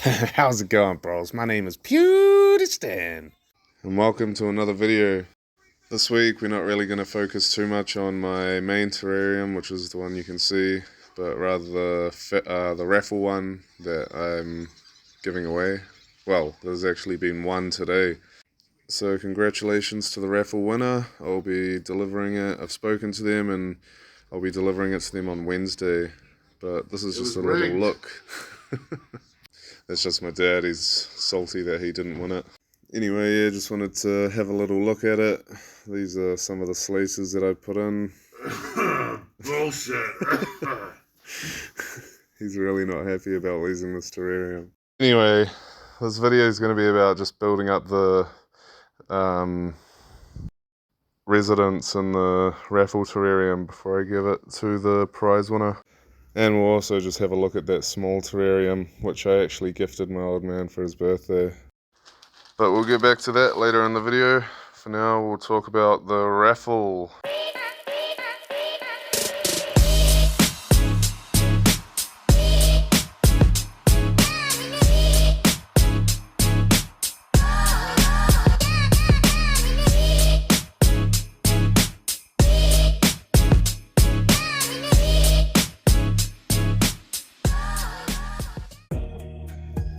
How's it going, bros? My name is Stan, and welcome to another video. This week we're not really going to focus too much on my main terrarium, which is the one you can see, but rather the raffle one that I'm giving away. Well, there's actually been one today. So congratulations to the raffle winner. I'll be delivering it. I've spoken to them and I'll be delivering it to them on Wednesday. But this is just a little look. That's just my dad. He's salty that he didn't win it. Anyway, yeah, just wanted to have a little look at it. These are some of the slices that I put in. Bullshit. He's really not happy about losing this terrarium. Anyway, this video is going to be about just building up the residents in the raffle terrarium before I give it to the prize winner. And we'll also just have a look at that small terrarium, which I actually gifted my old man for his birthday. But we'll get back to that later in the video. For now, we'll talk about the raffle.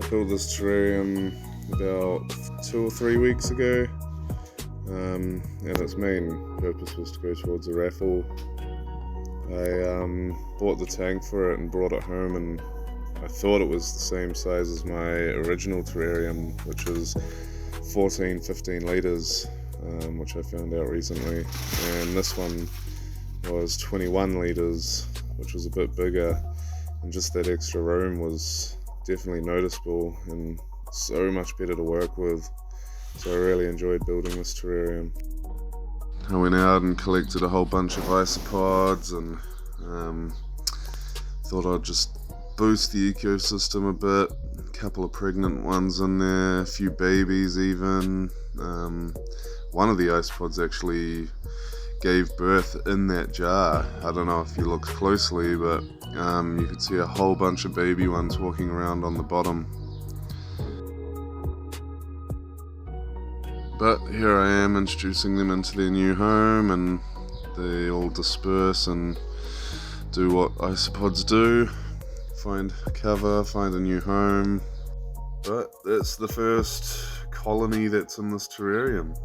I built this terrarium about 2 or 3 weeks ago, and its main purpose was to go towards a raffle. I bought the tank for it and brought it home, and I thought it was the same size as my original terrarium, which is 15 litres, which I found out recently, and this one was 21 litres, which was a bit bigger, and just that extra room was definitely noticeable and so much better to work with. So I really enjoyed building this terrarium. I went out and collected a whole bunch of isopods and thought I'd just boost the ecosystem a bit. A couple of pregnant ones in there, a few babies even. One of the isopods actually gave birth in that jar. I don't know if you looked closely, but you could see a whole bunch of baby ones walking around on the bottom. But here I am introducing them into their new home, and they all disperse and do what isopods do. Find cover, find a new home. But that's the first colony that's in this terrarium.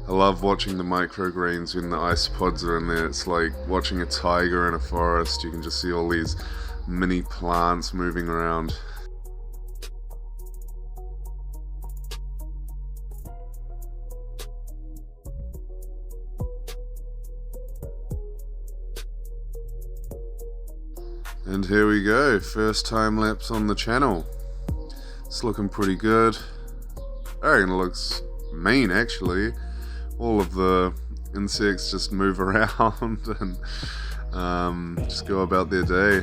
I love watching the microgreens when the isopods are in there. It's like watching a tiger in a forest. You can just see all these mini plants moving around. And here we go, first time lapse on the channel. It's looking pretty good. I reckon it looks mean actually. All of the insects just move around and just go about their day.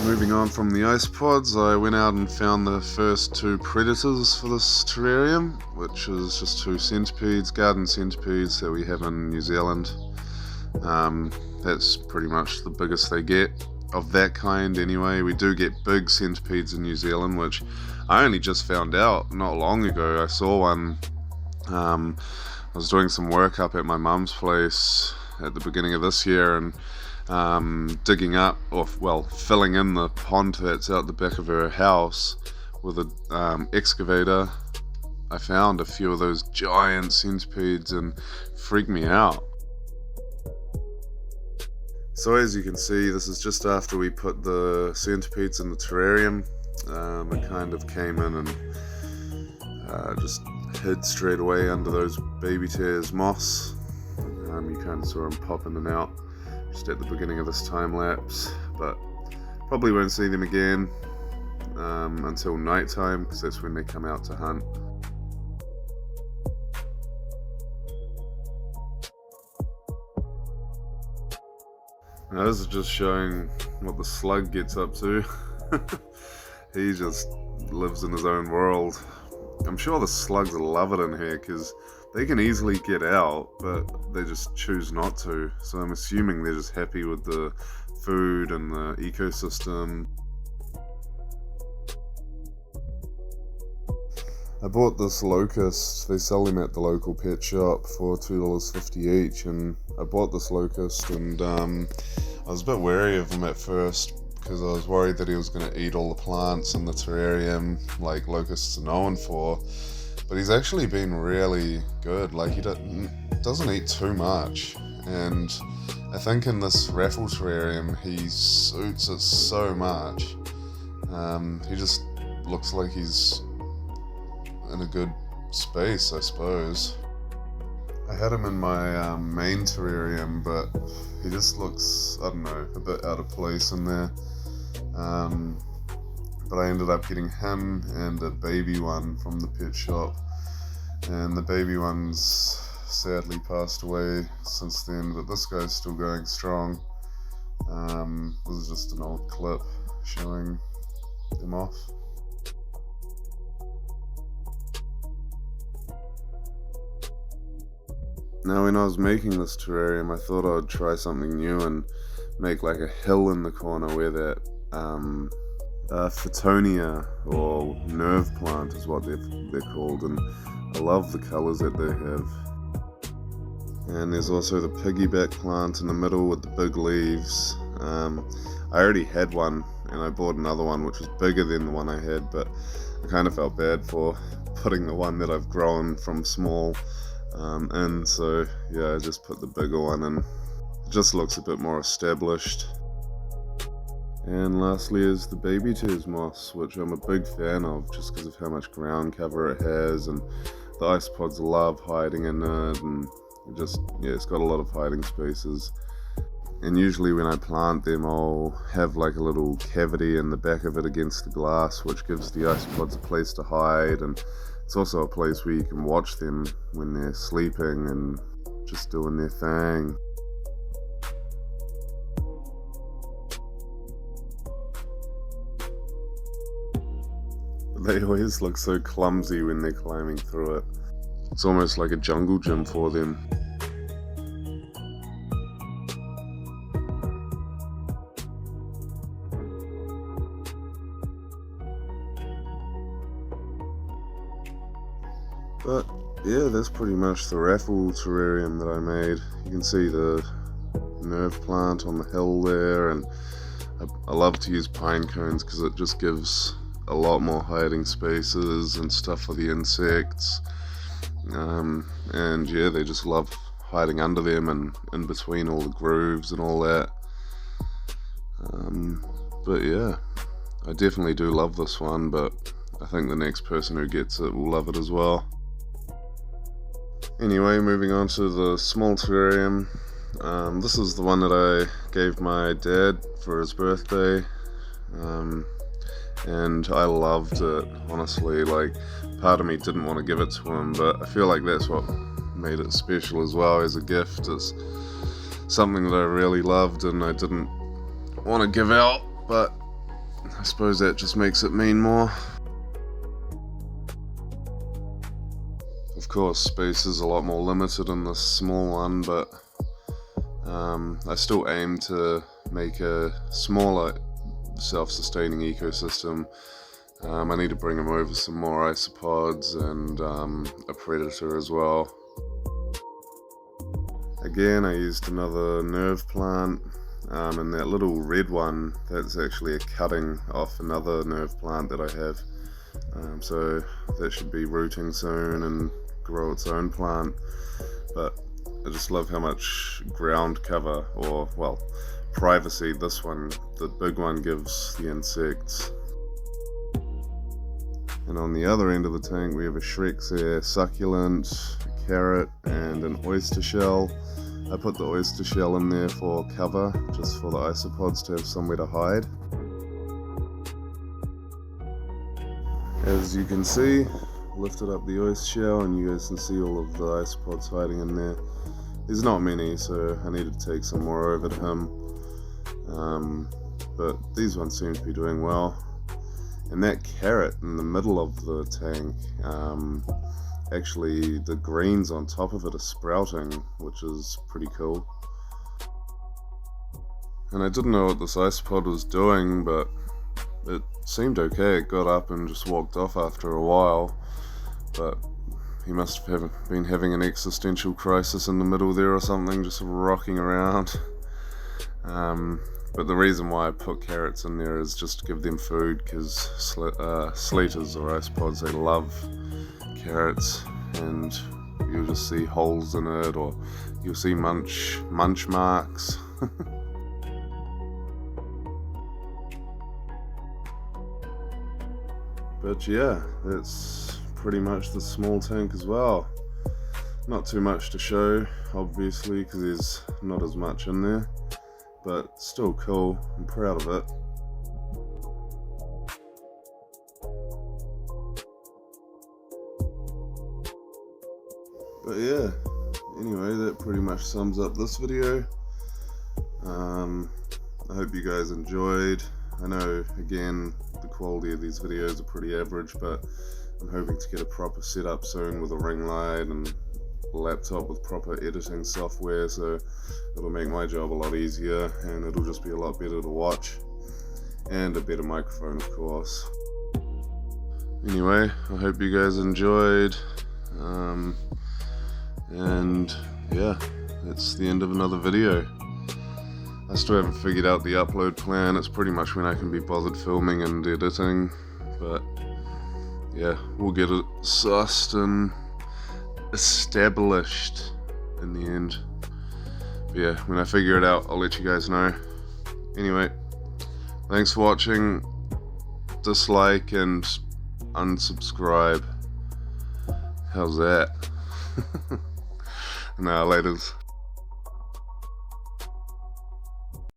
Moving on from the isopods, I went out and found the first 2 predators for this terrarium, which is just 2 centipedes, garden centipedes that we have in New Zealand. That's pretty much the biggest they get of that kind anyway. We do get big centipedes in New Zealand, which I only just found out not long ago. I saw one, I was doing some work up at my mum's place at the beginning of this year, and digging up, or well, filling in the pond that's out the back of her house with an excavator. I found a few of those giant centipedes and freaked me out. So as you can see, this is just after we put the centipedes in the terrarium. It kind of came in and just hid straight away under those baby tears moss. You kind of saw them pop in and out just at the beginning of this time lapse, but probably won't see them again until night time, because that's when they come out to hunt. Now this is just showing what the slug gets up to. He just lives in his own world. I'm sure the slugs love it in here because they can easily get out, but they just choose not to. So I'm assuming they're just happy with the food and the ecosystem. I bought this locust. They sell them at the local pet shop for $2.50 each, and I bought this locust, and I was a bit wary of him at first because I was worried that he was going to eat all the plants in the terrarium like locusts are known for. But he's actually been really good. Like, he doesn't eat too much, and I think in this raffle terrarium he suits it so much. He just looks like he's in a good space, I suppose. I had him in my main terrarium, but he just looks, I don't know, a bit out of place in there. But I ended up getting him and a baby one from the pet shop, and the baby one's sadly passed away since then, but this guy's still going strong. This is just an old clip showing them off. Now, when I was making this terrarium, I thought I would try something new and make like a hill in the corner where that Photonia, or nerve plant is what they're called, and I love the colours that they have. And there's also the piggyback plant in the middle with the big leaves. I already had one, and I bought another one which was bigger than the one I had, but I kind of felt bad for putting the one that I've grown from small in, so yeah, I just put the bigger one in. It just looks a bit more established. And lastly is the baby tears moss, which I'm a big fan of just because of how much ground cover it has, and the isopods love hiding in it, and it's got a lot of hiding spaces. And usually when I plant them, I'll have like a little cavity in the back of it against the glass, which gives the isopods a place to hide, and it's also a place where you can watch them when they're sleeping and just doing their thing. They always look so clumsy when they're climbing through it. It's almost like a jungle gym for them. But yeah, that's pretty much the raffle terrarium that I made. You can see the nerve plant on the hill there, and I love to use pine cones because it just gives a lot more hiding spaces and stuff for the insects. And yeah, they just love hiding under them and in between all the grooves and all that. But yeah, I definitely do love this one, but I think the next person who gets it will love it as well. Anyway, moving on to the small terrarium. This is the one that I gave my dad for his birthday. And I loved it, honestly. Like, part of me didn't want to give it to him, but I feel like that's what made it special as well as a gift. It's something that I really loved and I didn't want to give out, but I suppose that just makes it mean more. Of course, space is a lot more limited in this small one, but I still aim to make a smaller self-sustaining ecosystem. I need to bring him over some more isopods and a predator as well. Again, I used another nerve plant, and that little red one, that's actually a cutting off another nerve plant that I have. So that should be rooting soon and grow its own plant. But I just love how much ground cover, or well, privacy this one, the big one, gives the insects. And on the other end of the tank we have a Shrexia succulent, a carrot, and an oyster shell. I put the oyster shell in there for cover, just for the isopods to have somewhere to hide. As you can see, lifted up the oyster shell and you guys can see all of the isopods hiding in there. There's not many, so I needed to take some more over to him. But these ones seem to be doing well. And that carrot in the middle of the tank, actually the greens on top of it are sprouting, which is pretty cool. And I didn't know what this isopod was doing, but it seemed okay. It got up and just walked off after a while, but he must have been having an existential crisis in the middle there or something, just rocking around. But the reason why I put carrots in there is just to give them food, because sleeters or isopods, they love carrots, and you'll just see holes in it, or you'll see munch marks. But yeah, that's pretty much the small tank as well. Not too much to show, obviously, because there's not as much in there, but still cool. I'm proud of it. But yeah, anyway, that pretty much sums up this video. I hope you guys enjoyed. I know, again, the quality of these videos are pretty average, but I'm hoping to get a proper setup soon with a ring light and a laptop with proper editing software, so it'll make my job a lot easier and it'll just be a lot better to watch, and a better microphone, of course. Anyway, I hope you guys enjoyed, and yeah, that's the end of another video. I still haven't figured out the upload plan. It's pretty much when I can be bothered filming and editing, but yeah, we'll get it sussed and established in the end. But yeah, when I figure it out, I'll let you guys know. Anyway, thanks for watching. Dislike and unsubscribe. How's that? Nah, laters.